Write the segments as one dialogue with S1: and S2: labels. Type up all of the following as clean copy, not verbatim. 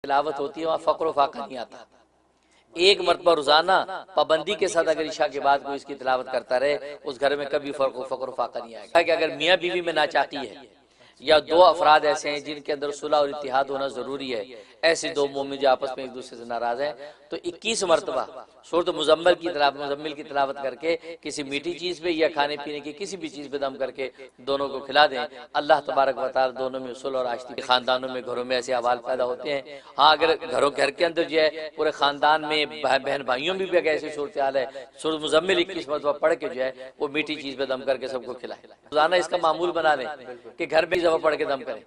S1: تلاوت ہوتی ہے وہاں فقر و فاقہ نہیں آتا. ایک مرتبہ روزانہ پابندی کے ساتھ اگر عشاء کے بعد کوئی اس کی تلاوت کرتا رہے اس گھر میں کبھی فقر و فاقہ نہیں آئے گا. کہ اگر میاں بیوی میں ناچاقی ہے یا دو افراد ایسے ہیں جن کے اندر صلح اور اتحاد ہونا ضروری ہے، ایسے دو مومن جو آپس میں ایک دوسرے سے ناراض ہیں، تو 21 مرتبہ سورۃ مزمل کی تلاوت کر کے کسی میٹھی چیز پہ یا کھانے پینے کی کسی بھی چیز پہ دم کر کے دونوں کو کھلا دیں. اللہ تبارک و تعالی دونوں میں صلح اور آشتی. خاندانوں میں گھروں میں ایسے احوال پیدا ہوتے ہیں. ہاں اگر گھر کے اندر جو ہے پورے خاندان میں بہن بھائیوں میں بھی اگر ایسی صورتحال ہے، سورۃ مزمل 21 مرتبہ پڑھ کے جو ہے وہ میٹھی چیز پہ دم کر کے سب کو کھلائے. روزانہ اس کا معمول بنا لیں کہ گھر میں پڑھ کے دم کریں.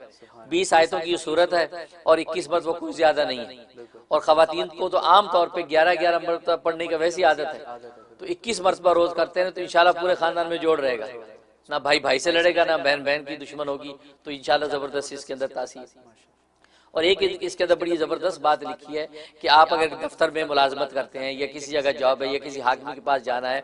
S1: 20 آیتوں کی یہ صورت ہے اور 21 مرتبہ کوئی زیادہ نہیں ہے. اور خواتین کو تو عام طور پہ 11 مرتبہ پڑھنے کی ویسی عادت ہے، تو 21 مرتبہ روز کرتے ہیں تو انشاءاللہ پورے خاندان میں جوڑ رہے گا. نہ بھائی سے لڑے گا، نہ بہن کی دشمن ہوگی. تو انشاءاللہ زبردست اس کے اندر تاثیر. اور ایک اس کے اندر بڑی زبردست بات لکھی ہے کہ آپ اگر دفتر میں ملازمت کرتے ہیں یا کسی جگہ جاب ہے یا کسی حاکم کے پاس جانا ہے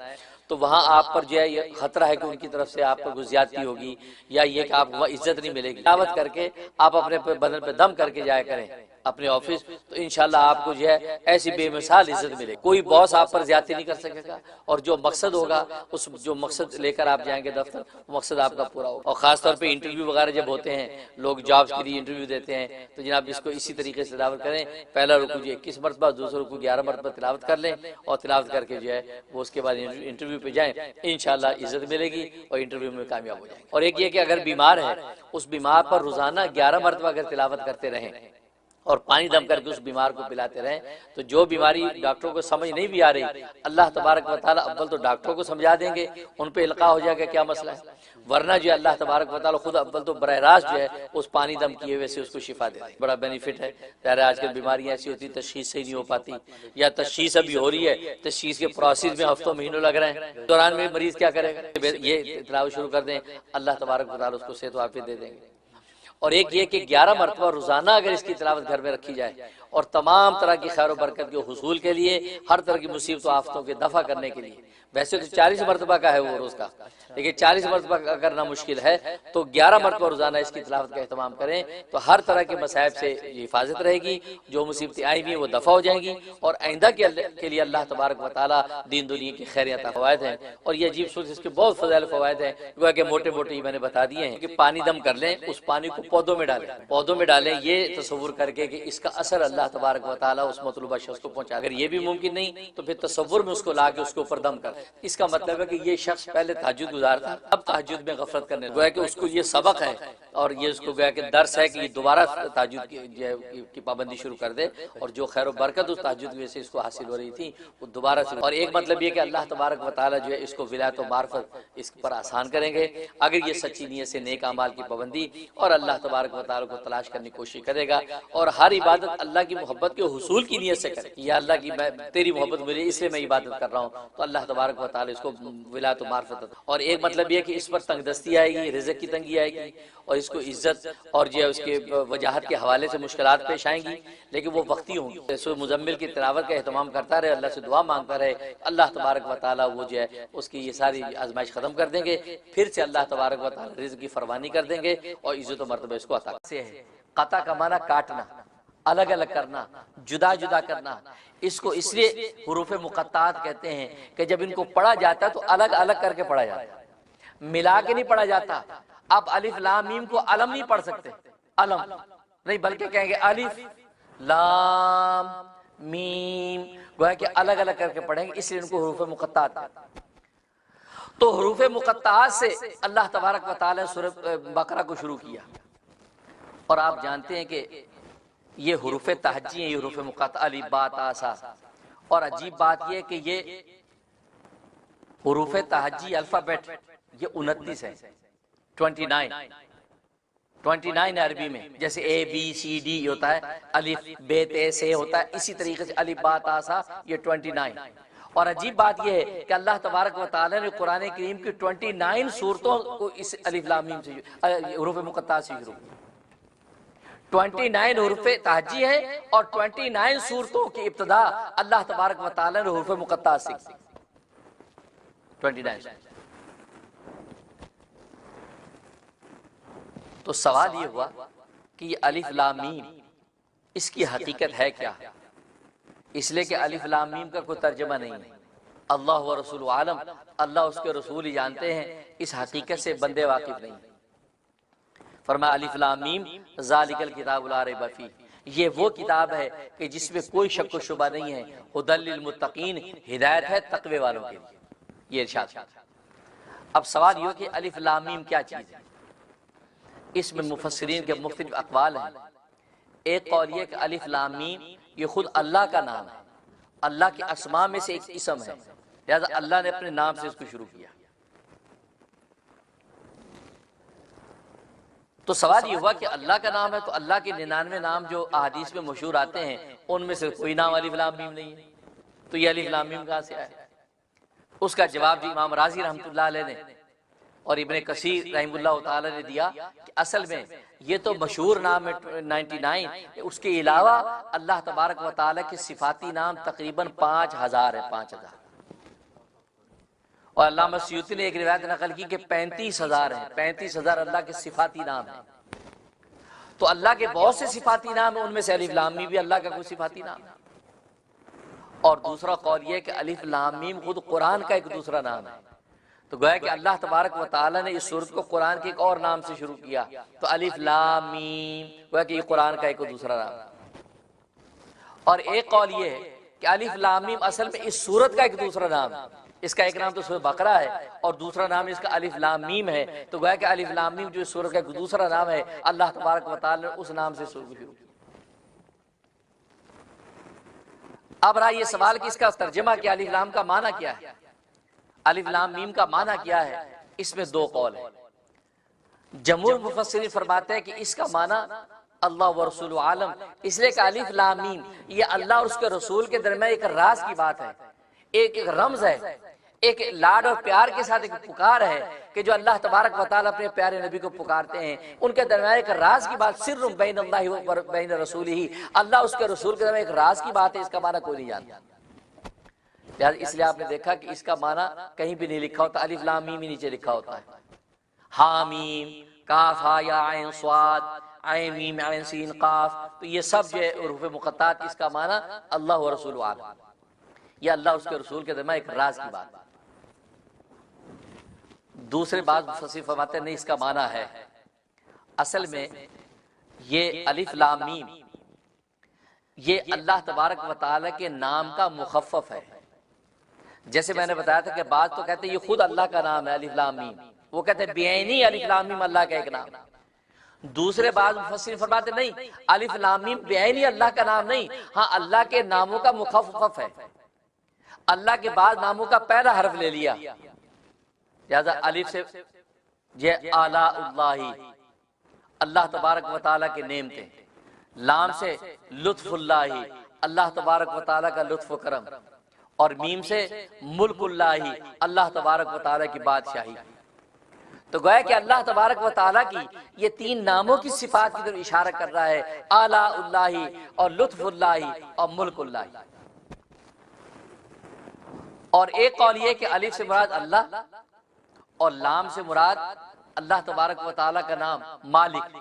S1: تو وہاں آپ پر جو ہے یہ خطرہ ہے کہ ان کی طرف سے آپ پر زیادتی ہوگی یا یہ کہ آپ کو عزت نہیں ملے گی. دعوت کر کے آپ اپنے بدن پہ دم کر کے جایا کریں اپنے آفس، تو انشاءاللہ آپ کو جو ہے ایسی بے مثال عزت ملے. کوئی باس آپ پر زیادتی نہیں کر سکے گا اور جو مقصد ہوگا اس جو مقصد لے کر آپ جائیں گے دفتر، وہ مقصد آپ کا پورا ہوگا. اور خاص طور پہ انٹرویو وغیرہ جب ہوتے ہیں، لوگ جابز کے لیے انٹرویو دیتے ہیں، تو جناب اس کو اسی طریقے سے تلاوت کریں. پہلا رکوع جو 21 مرتبہ، دوسرا رکوع 11 مرتبہ تلاوت کر لیں اور تلاوت کر کے جو ہے وہ اس کے بعد انٹرویو پہ جائیں. انشاءاللہ عزت ملے گی اور انٹرویو میں کامیاب ہو جائیں گے. اور ایک یہ کہ اگر بیمار ہے اس بیمار پر روزانہ 11 مرتبہ اگر تلاوت کرتے رہیں اور پانی دم کر کے اس بیمار کو پلاتے رہیں، تو جو بیماری ڈاکٹروں کو سمجھ نہیں بھی آ رہی، اللہ تبارک و تعالیٰ اول تو ڈاکٹروں کو سمجھا دیں گے، ان پہ القاء ہو جائے گا کیا مسئلہ ہے. ورنہ جو ہے اللہ تبارک و تعالیٰ خود اول تو براہ راست جو ہے اس پانی دم کیے ہوئے سے اس کو شفا دے دیں. بڑا بینیفٹ ہے. ظاہر ہے آج کل بیماریاں ایسی ہوتی ہیں تشخیص صحیح نہیں ہو پاتی، یا تشخیص ابھی ہو رہی ہے، تشخیص کے پروسیس میں ہفتوں مہینوں لگ رہے ہیں. دوران میں مریض کیا کرے گا؟ یہ تلاوت شروع کر دیں، اللہ تبارک و تعالیٰ اس کو صحت و عافیت دے دیں گے. اور ایک یہ کہ 11 مرتبہ روزانہ اگر اس کی تلاوت گھر میں رکھی جائے اور تمام طرح کی خیر و برکت کے حصول کے لیے، ہر طرح کی مصیبت و آفتوں کے دفع کرنے کے لیے. ویسے تو 40 مرتبہ کا ہے وہ روز کا، لیکن 40 مرتبہ کرنا مشکل ہے، تو 11 مرتبہ روزانہ اس کی تلاوت کا اہتمام کریں تو ہر طرح کے مصائب سے حفاظت رہے گی. جو مصیبتیں آئی ہوئی ہیں وہ دفع ہو جائیں گی اور آئندہ کے لیے اللہ تبارک و تعالیٰ دین دنیا کی خیریت فوائد ہیں. اور یہ عجیب صورت اس کے بہت فضائل فوائد ہیں، وہ کہ موٹے ہی میں نے بتا دیے ہیں. کہ پانی دم کر لیں، اس پانی کو پودوں میں ڈالیں یہ تصور کر کے کہ اس کا اثر اللہ تبارک و تعالیٰ اس مطلوبہ شخص کو پہنچا. اگر یہ بھی ممکن نہیں تو پھر تصور میں اس کو لا کے اس کے اوپر دم کر. اس کا مطلب ہے کہ یہ شخص پہلے تہجد گزار تھا، اب تہجد میں غفلت کرنے گویا کہ اس کو یہ سبق ہے اور یہ اس کو گویا کہ درس ہے کہ یہ دوبارہ تہجد کی پابندی شروع کر دے، اور جو خیر و برکت اس تہجد میں سے اس کو حاصل ہو رہی تھی وہ دوبارہ شروع. اور ایک مطلب یہ کہ اللہ تبارک و تعالیٰ جو ہے اس کو ولایت و معرفت اس پر آسان کریں گے اگر یہ سچی نیت سے نیک اعمال کی پابندی اور اللہ تبارک و تعالیٰ کو تلاش کرنے کی کوشش کرے گا. اور ہر عبادت اللہ کی محبت کے حصول کی نیت سے کرے. یا اللہ کی تیری محبت مجھے اس لیے میں عبادت کر رہا ہوں، تو اللہ تبارک و تعالیٰ اس کو ولایت و معرفت. اور ایک مطلب یہ کہ اس پر تنگ دستی آئے گی، رزق کی تنگی آئے گی اور اس کو عزت اور جو ہے اس کے وجاہت کے حوالے سے مشکلات پیش آئیں گی، لیکن وہ وقتی ہوں گی. سورۃ مزمل کی تلاوت کا اہتمام کرتا رہے، اللہ سے دعا مانگتا رہے، اللہ تبارک و تعالیٰ وہ جو ہے اس کی یہ ساری آزمائش ختم کر دیں گے. پھر سے اللہ تبارک و تعالیٰ رزق کی فراوانی کر دیں گے اور عزت و مرتبہ اس کو عطا سے ہے. قطع کا معنی کاٹنا، الگ الگ کرنا، جدا جدا کرنا. اس کو اس لیے حروف مقطعات کہتے ہیں کہ جب ان کو پڑھا جاتا ہے تو الگ الگ کر کے پڑھا جاتا ہے، ملا کے نہیں پڑھا جاتا. اب الف لام میم کو علم نہیں پڑھ سکتے، علم نہیں، بلکہ کہیں گے الف لام میم، گویا کہ الگ الگ کر کے پڑھیں گے، اس لیے ان کو حروف مقطعات کہتے ہیں. تو حروف مقطعات سے اللہ تبارک و تعالی نے سورۃ بقرہ کو شروع کیا. اور آپ جانتے ہیں کہ یہ حروف تہجی ہیں، یہ حروف مقطعہ الف با تا سا. اور عجیب بات یہ کہ یہ حروف تہجی الفابیٹ یہ 29 ہے، 29 عربی میں. جیسے اے بی سی ڈی ہوتا ہے، الف بے تے سے ہوتا ہے، اسی طریقے سے الف با تا سا یہ 29. اور عجیب بات یہ ہے کہ اللہ تبارک و تعالی نے قرآن کریم کی 29 سورتوں کو اس الف لام میم سے حروف مقطعات سے شروع کیا. 29 حروف تہجی ہیں اور 29 سورتوں کی ابتدا اللہ تبارک و تعالی نے حروف مقطعات سے کی. 29. تو سوال یہ ہوا کہ یہ الف لام میم اس کی حقیقت ہے کیا؟ اس لیے کہ الف لام میم کا کوئی ترجمہ نہیں ہے، اللہ و رسول عالم، اللہ اس کے رسول ہی جانتے ہیں، اس حقیقت سے بندے واقف نہیں۔ فرمایا الف لام میم ذالک الکتاب لا ریب فیہ، یہ وہ کتاب ہے کہ جس میں کوئی شک و شبہ نہیں ہے، ھدی للمتقین، ہدایت ہے تقوی والوں کے لیے، یہ ارشاد ہے۔ اب سوال یہ کہ الف لام میم کیا چیز ہے؟ اس میں مفسرین کے مختلف اقوال ہیں۔ ایک قول یہ کہ الف لام میم یہ خود اللہ کا نام ہے، اللہ کے اسماء میں سے ایک اسم ہے، لہذا اللہ نے اپنے نام سے اس کو شروع کیا۔ تو سوال یہ ہوا کہ اللہ کا نام ہے تو اللہ کے 99 نام جو احادیث میں مشہور آتے ہیں ان میں سے کوئی نام الف لام میم نہیں ہے، تو یہ الف لام میم کہاں سے آیا؟ اس کا جواب جو امام رازی رحمۃ اللہ علیہ نے اور ابن کثیر رحمہ اللہ تعالی نے دیا کہ اصل میں یہ تو مشہور نام ہے 99، اس کے علاوہ اللہ تبارک و تعالی کے صفاتی نام تقریباً 5000 ہیں، 5000۔ اور علامہ سیوطی نے ایک روایت نقل کی کہ 35000 ہیں، 35000 اللہ کے صفاتی نام ہیں۔ تو اللہ کے بہت سے صفاتی نام ہیں، ان میں سے الف لام میم بھی اللہ کا کوئی صفاتی نام ہے۔ اور دوسرا قول یہ کہ الف لام میم خود قرآن کا ایک دوسرا نام ہے، تو گویا کہ اللہ تبارک و تعالی نے اس سورت کو قرآن کے ایک اور نام سے شروع کیا، تو الف لام میم گویا کہ یہ قرآن کا ایک دوسرا نام ہے۔ اور ایک قول یہ ہے کہ الف لام میم اصل میں اس سورت کا ایک دوسرا نام ہے، اس کا ایک نام تو سورۃ بقرہ ہے اور دوسرا نام اس کا الف لام میم ہے، تو گویا کہ الف لام میم جو اس سورت کا ایک دوسرا نام ہے، اللہ تبارک و تعالی نے اس نام سے شروع کیا۔ اب رہا یہ سوال کہ اس کا ترجمہ کیا، الف لام کا معنی کیا ہے؟ الف لام میم کا معنی کیا ہے؟ اس میں دو قول ہیں۔ جمہور مفسرین فرماتے ہیں کہ اس کا معنی اللہ و رسول عالم، اس لیے کہ الف لام میم یہ اللہ اور اس کے رسول کے درمیان ایک راز کی بات ہے، ایک رمز ہے، ایک لاڈ اور پیار کے ساتھ ایک پکار ہے کہ جو اللہ تبارک و تعالیٰ اپنے پیارے نبی کو پکارتے ہیں، ان کے درمیان ایک راز کی بات، سر بین اللہ و بین رسولہ، اللہ اس کے رسول کے درمیان ایک راز کی بات ہے، اس کا معنی کوئی نہیں جانتا۔ اس لیے آپ نے دیکھا کہ اس کا معنی کہیں بھی نہیں لکھا ہوتا، الف لام میم ہی نیچے لکھا ہوتا ہے، حامیم کاف ہا یا عین صاد عین میم عین سین قاف، تو یہ سب جو ہے حروف مقطعات، اس کا معنی اللہ و رسول عالم، یہ اللہ اس کے رسول کے درمیان ایک راز کی بات ہے۔ دوسرے بعض مفسرین فرماتے ہیں نہیں، اس کا معنی ہے اصل میں یہ الف لام میم یہ اللہ تبارک و تعالی کے نام کا مخفف ہے۔ جیسے میں نے بتایا تھا کہ بعض تو کہتے ہیں یہ خود اللہ کا نام ہے الف لام میم، وہ کہتے ہیں بعینی الف لام میم اللہ کا ایک نام۔ دوسرے بعض مفسرین فرماتے نہیں، الف لام میم بعینی اللہ کا نام نہیں، ہاں اللہ کے ناموں کا مخفف ہے، اللہ کے بعد ناموں کا پہلا حرف لے لیا، لہذا الف سے یہ آلاء اللہ، اللہ تبارک و تعالیٰ کے نعمتیں، لام سے لطف اللہ، اللہ تبارک و تعالیٰ کا لطف و کرم، اور میم سے ملک اللہ، اللہ تبارک و تعالیٰ کی بادشاہی۔ تو گویا کہ اللہ تبارک و تعالیٰ کی یہ تین ناموں کی صفات کی طرف اشارہ کر رہا ہے، آلاء اللہ اور لطف اللہ اور ملک اللہ۔ اور ایک قول یہ کہ الف سے مراد اللہ اور لام سے مراد اللہ تبارک و تعالیٰ کا نام مالک،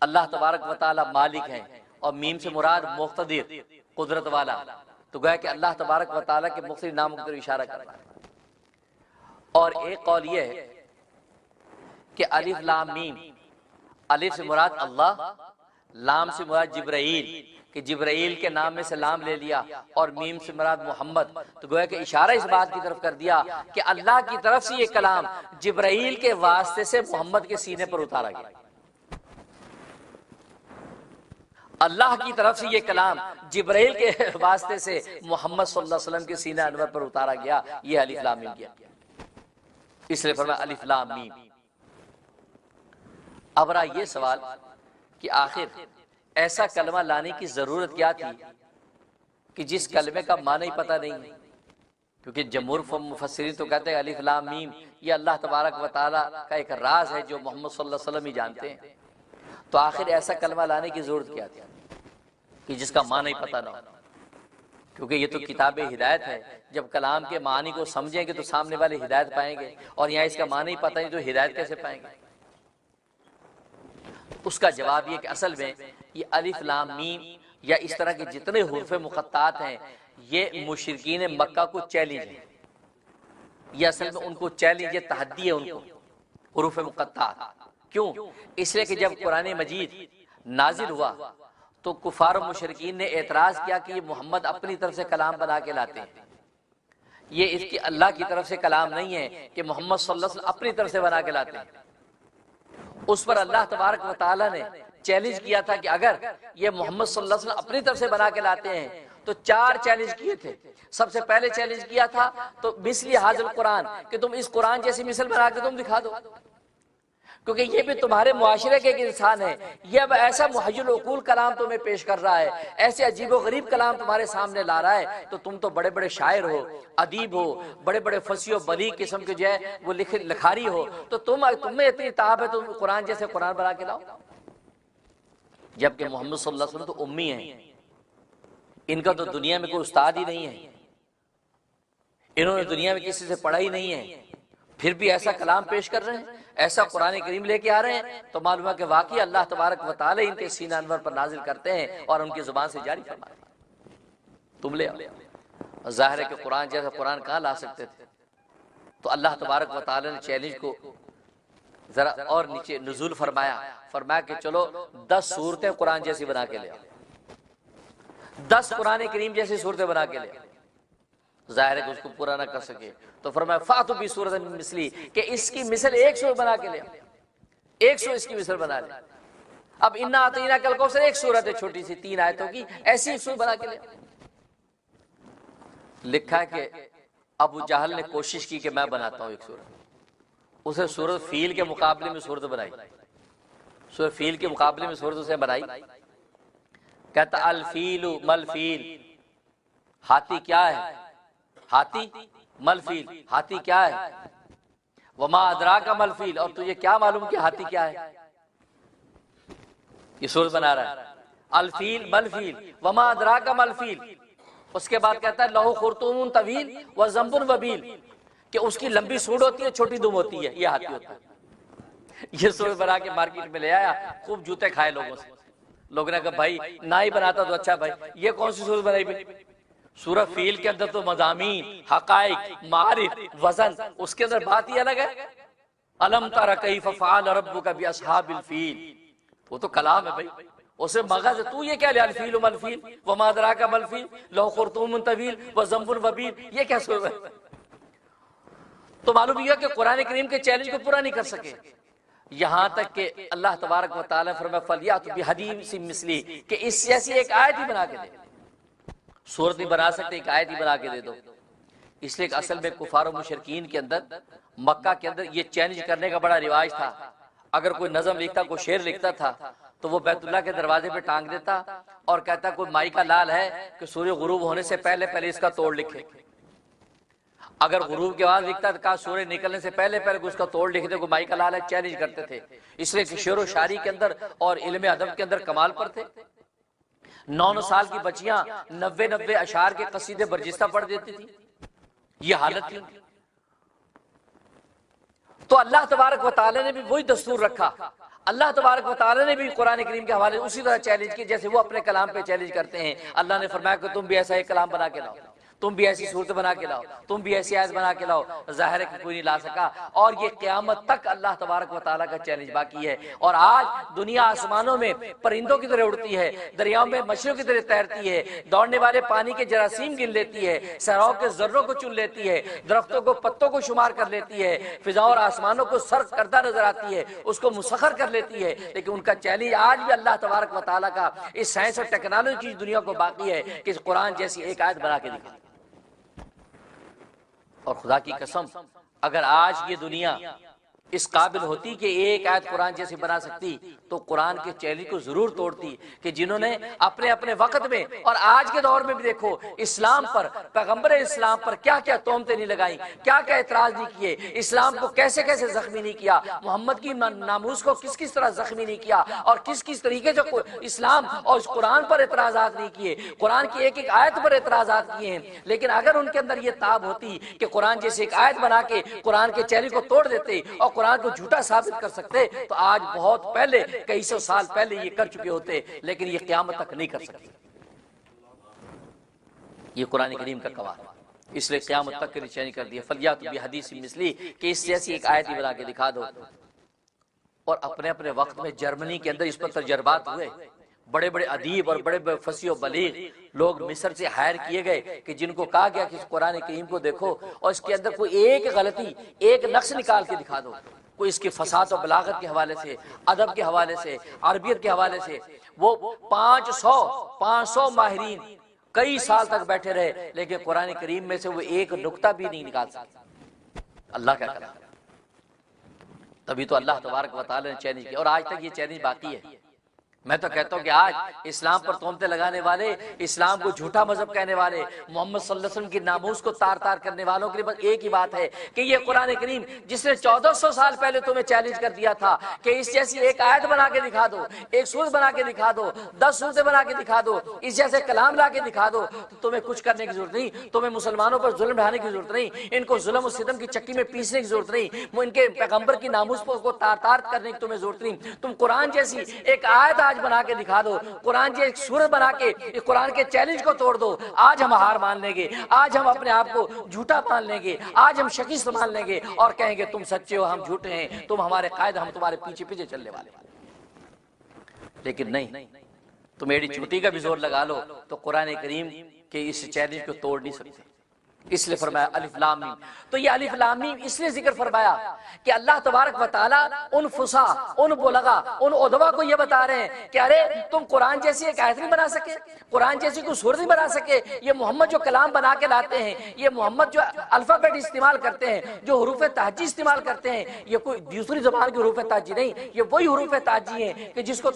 S1: اللہ تبارک و تعالیٰ مالک ہیں، اور میم سے مراد مقتدر قدرت والا، تو گویا کہ اللہ تبارک و تعالیٰ کے مختلف ناموں کی طرف اشارہ کر رہا ہے۔ اور ایک قول یہ ہے کہ الف لام میم، الف سے مراد اللہ، لام سے مراد جبرائیل کہ جبرائیل کے نام میں سے لام لے لیا، اور میم سے مراد محمد، تو گویا کہ اشارہ اس بات کی طرف کر دیا کہ اللہ کی طرف سے یہ کلام جبرائیل کے واسطے سے محمد کے سینے پر اتارا گیا، اللہ کی طرف سے یہ کلام جبرائیل کے واسطے سے محمد صلی اللہ علیہ وسلم کے سینہ انور پر اتارا گیا، یہ الف لام میم کیا، اس لیے فرمایا الف لام میم۔ اب رہا یہ سوال کہ آخر ایسا کلمہ لانے کی ضرورت کیا تھی کہ جس کلمے کا معنی ہی پتہ نہیں ہے، کیونکہ جمہور مفسرین تو کہتے ہیں الف لام میم یہ اللہ تبارک و تعالیٰ کا ایک راز ہے جو محمد صلی اللہ علیہ وسلم ہی جانتے ہیں، تو آخر ایسا کلمہ لانے کی ضرورت کیا تھی کہ جس کا معنی ہی پتہ نہ ہو، کیونکہ یہ تو کتاب ہدایت ہے، جب کلام کے معنی کو سمجھیں گے تو سامنے والے ہدایت پائیں گے، اور یہاں اس کا معنی ہی پتہ نہیں تو ہدایت کیسے پائیں گے؟ اس کا جواب یہ کہ اصل میں یہ الف لام میم یا اس طرح کے جتنے حروف مقطعات ہیں یہ مشرکین مکہ کو چیلنج ہے، یہ اصل میں ان کو چیلنج، یہ تحدی ہے ان کو حروف مقطعات۔ کیوں؟ اس لیے کہ جب قرآن مجید نازل ہوا تو کفار و مشرکین نے اعتراض کیا کہ یہ محمد اپنی طرف سے کلام بنا کے لاتے ہیں، یہ اس کی اللہ کی طرف سے کلام نہیں ہے کہ محمد صلی اللہ علیہ وسلم اپنی طرف سے بنا کے لاتے ہیں۔ اس پر اللہ تبارک و تعالیٰ نے چیلنج کیا تھا کہ اگر یہ محمد صلی اللہ علیہ وسلم اپنی طرف سے بنا کے لاتے ہیں تو 4 چیلنج کیے تھے۔ سب سے پہلے چیلنج کیا تھا تو مثلی حاضر قرآن، کہ تم اس قرآن جیسی مثل بنا کے تم دکھا دو، کیونکہ یہ بھی تمہارے معاشرے کے ایک انسان ہے، یہ اب ایسا محی العقول کلام تمہیں پیش کر رہا ہے، ایسے عجیب و غریب کلام تمہارے سامنے لا رہا ہے، تو تم تو بڑے بڑے شاعر ہو، ادیب ہو، بڑے بڑے فصیح و بلیغ قسم کے جو ہے وہ لکھاری ہو، تو تمہیں اتنی تاب ہے تم قرآن جیسے قرآن بنا کے لاؤ۔ جبکہ محمد صلی اللہ علیہ وسلم تو امی ہیں، ان کا تو دنیا میں کوئی استاد ہی نہیں ہے، انہوں نے دنیا میں کسی سے پڑھا ہی نہیں ہے، پھر بھی ایسا کلام پیش کر رہے ہیں، ایسا قرآن کریم لے کے آ رہے ہیں، تو معلوم ہے کہ واقعی اللہ تبارک و تعالی ان کے سینہ انور پر نازل کرتے ہیں اور ان کی زبان سے جاری فرماتے ہیں، تم لے آؤ۔ ظاہر ہے کہ قرآن جیسا قرآن کہاں لا سکتے تھے، تو اللہ تبارک و تعالی نے چیلنج کو ذرا اور نیچے نزول فرمایا کہ چلو 10 صورتیں قرآن جیسی بنا کے لے آؤ، 10 قرآن کریم جیسی صورتیں بنا کے لے آؤ۔ ظاہر ہے کہ اس کو پورا نہ کر سکے تو فرمایا فاتو بی سورۃ من مثلی، کہ اس کی مثل 100 بنا کے لے آؤ، 100 اس کی مثل بنا لے۔ اب انا اعطیناک کل کوثر ایک صورت ہے چھوٹی سی 3 آیتوں کی، ایسی 100 بنا کے لے آؤ۔ لکھا ہے کہ ابو جہل نے کوشش کی کہ میں بناتا ہوں ایک صورت، اسے سورۃ فیل کے مقابلے میں صورت بنائی، سورۃ فیل کے مقابلے میں صورت اسے بنائی، کہتا الفیل مل فیل، ہاتھی کیا ہے، ہاتھی مل فیل، ہاتھی کیا ہے، وما ادراک مل فیل، اور تجھے کیا معلوم کہ ہاتھی کیا ہے، یہ صورت بنا رہا ہے الفیل مل فیل وما ادراک مل فیل۔ اس کے بعد کہتا ہے لہو خرطوم طویل و ذنب وبیل، کہ اس کی لمبی سوڑ ہوتی ہے چھوٹی دم ہوتی ہے، یہ ہاتھی ہوتا ہے۔ یہ صورت بنا کے مارکیٹ میں لے آیا، خوب جوتے کھائے لوگوں سے، لوگوں نے کہا بھائی نہ ہی بناتا تو اچھا، بھائی یہ کون سی صورت بنائی بھائی؟ سورہ فیل کے اندر تو مضامین، حقائق، معارف، وزن، اس کے اندر بات ہی الگ ہے۔ الم تر کیف فعل ربک باصحاب الفیل، وہ تو کلام ہے بھائی، اسے مغز ہے، تو یہ کیا لے الفیل مل فیل وما ادراک مل فیل لہو خرطوم طویل وذنب وبیل، یہ کیا صورت ہے؟ تو معلوم یہ کہ قرآن کریم کے چیلنج کو پورا نہیں کر سکے، یہاں تک کہ اللہ تبارک و تعالیٰ فرمایا فلیات بحدیث مثلی، کہ اس جیسی ایک آیت ہی بنا کے دے، صورت نہیں بنا سکتے، ایک آیت ہی بنا کے دے دو۔ اس لیے کہ اصل میں کفار و مشرکین کے اندر، مکہ کے اندر یہ چیلنج کرنے کا بڑا رواج تھا، اگر کوئی نظم لکھتا، کوئی شعر لکھتا تھا تو وہ بیت اللہ کے دروازے پہ ٹانگ دیتا اور کہتا کوئی مائی کا لال ہے کہ سورج غروب ہونے سے پہلے اس کا توڑ لکھے، اگر غروب کے بعد لکھتا تو کہا سورج نکلنے سے پہلے اس کا توڑ لکھ دے، کوئی مائی کا لال ہے، چیلنج کرتے تھے۔ اس لیے کہ شعر و شاعری کے اندر اور علم ادب کے اندر کمال پر تھے۔ 9 سال کی بچیاں 90 اشعار کے قصیدے برجستہ پڑھ دیتی تھی، یہ حالت تھی۔ تو اللہ تبارک و تعالی نے بھی وہی دستور رکھا، اللہ تبارک و تعالی نے بھی قرآن کریم کے حوالے اسی طرح چیلنج کی جیسے وہ اپنے کلام پہ چیلنج کرتے ہیں۔ اللہ نے فرمایا کہ تم بھی ایسا ایک کلام بنا کے لاؤ، تم بھی ایسی صورت بنا کے لاؤ، تم بھی ایسی آیت بنا کے لاؤ۔ ظاہر ہے کہ کوئی نہیں لا سکا، اور یہ قیامت تک اللہ تبارک و تعالیٰ کا چیلنج باقی ہے۔ اور آج دنیا آسمانوں میں پرندوں کی طرح اڑتی ہے، دریاؤں میں مچھلیوں کی طرح تیرتی ہے، دوڑنے والے پانی کے جراثیم گن لیتی ہے، صحراؤں کے ذروں کو چن لیتی ہے، درختوں کو پتوں کو شمار کر لیتی ہے، فضاؤں اور آسمانوں کو سر کردہ نظر آتی ہے، اس کو مسخر کر لیتی ہے، لیکن ان کا چیلنج آج بھی اللہ تبارک و تعالیٰ کا اس سائنس اور ٹیکنالوجی کی دنیا کو باقی ہے کہ اس قرآن جیسی ایک آیت بنا کے دکھا۔ اور خدا کی قسم اگر آج یہ دنیا اس قابل ہوتی کہ ایک آیت قرآن جیسی بنا سکتی تو قرآن کے چیلنج کو ضرور توڑتی، کہ جنہوں نے اپنے اپنے وقت میں اور آج کے دور میں بھی دیکھو اسلام پر، پیغمبر اسلام پر کیا کیا تہمتیں نہیں لگائیں، کیا کیا اعتراض نہیں کیے، اسلام کو کیسے کیسے زخمی نہیں کیا، محمد کی ناموس کو کس کس طرح زخمی نہیں کیا، اور کس کس طریقے سے اسلام اور اس قرآن پر اعتراضات نہیں کیے، قرآن کی ایک ایک آیت پر اعتراضات کیے ہیں۔ لیکن اگر ان کے اندر یہ تاب ہوتی کہ قرآن جیسے ایک آیت بنا کے قرآن کے چیلنج کو توڑ دیتے اور قرآن کو جھوٹا ثابت کر سکتے تو آج بہت پہلے کئی سو سال پہلے یہ کر چکے ہوتے، لیکن یہ قیامت تک نہیں کر سکتے۔ یہ قرآن کریم کا قوار، اس لیے قیامت تک کے لیے چینج کر دیا۔ فلیاتوا بحدیث مثلی، کہ اس جیسی ایک آیت ہی بنا کے دکھا دو۔ اور اپنے اپنے وقت میں جرمنی کے اندر اس پر تجربات ہوئے، بڑے بڑے ادیب اور بڑے بڑے فصیح و بلیغ لوگ مصر سے ہائر کیے گئے کہ جن کو کہا گیا کہ اس قرآن کریم کو دیکھو اور اس کے اندر کوئی ایک غلطی، ایک نقص نکال کے دکھا دو، کوئی اس کی فصاحت و بلاغت کے حوالے سے، ادب کے حوالے سے، عربیت کے حوالے سے۔ وہ 500 ماہرین کئی سال تک بیٹھے رہے، لیکن قرآن کریم میں سے وہ ایک نقطہ بھی نہیں نکال سکتے۔ اللہ کیا کرا، تبھی تو اللہ تبارک و تعالی نے چیلنج کیا، اور آج تک یہ چیلنج باقی ہے۔ میں تو کہتا ہوں کہ آج اسلام پر تہمتیں لگانے والے، اسلام کو جھوٹا مذہب کہنے والے، محمد صلی اللہ علیہ وسلم کی ناموس کو تار تار کرنے والوں کے لیے بس ایک ہی بات ہے کہ یہ قرآن کریم جس نے 1400 سال پہلے تمہیں چیلنج کر دیا تھا کہ اس جیسی ایک آیت بنا کے دکھا دو، ایک سورت بنا کے دکھا دو، 10 سورتیں بنا کے دکھا دو، اس جیسے کلام لا کے دکھا دو، تو تمہیں کچھ کرنے کی ضرورت نہیں، تمہیں مسلمانوں پر ظلم ڈھانے کی ضرورت نہیں، ان کو ظلم و ستم کی چکی میں پیسنے کی ضرورت نہیں، ان کے پیغمبر کی ناموس کو تار تار کرنے کی تمہیں ضرورت نہیں۔ تم قرآن جیسی ایک آیت آج بنا کے دکھا دو، قرآن جیسی ایک سورت بنا کے اس قرآن کے چیلنج کو توڑ دو، آج ہم ہار مان لیں گے، آج ہم اپنے آپ کو جھوٹا مان لیں گے، آج ہم شکست مان لیں گے اور کہیں گے تم سچے ہو، ہم جھوٹے ہیں، تم ہمارے قائد، ہم تمہارے پیچھے پیچھے چلنے والے۔ لیکن نہیں، تم ایڑی چوٹی کا بھی زور لگا لو تو قرآن کریم کے اس چیلنج کو توڑ نہیں سکتے۔ اس لیے فرمایا الف لام میم۔ تو یہ الف لام میم اس لیے ذکر فرمایا کہ اللہ تبارک و تعالیٰ ان فصاح، ان بلغا، ان ادبا کو یہ بتا رہے ہیں کہ ارے تم قرآن جیسی ایک آیت نہیں بنا سکے، قرآن جیسی کوئی سورت نہیں بنا سکے، یہ محمد جو کلام بنا کے لاتے ہیں، یہ محمد جو الفابیٹ استعمال کرتے ہیں، جو حروف تہجی استعمال کرتے ہیں، یہ کوئی دوسری زبان کی حروف تہجی نہیں، یہ وہی حروف تہجی ہیں کہ جس کو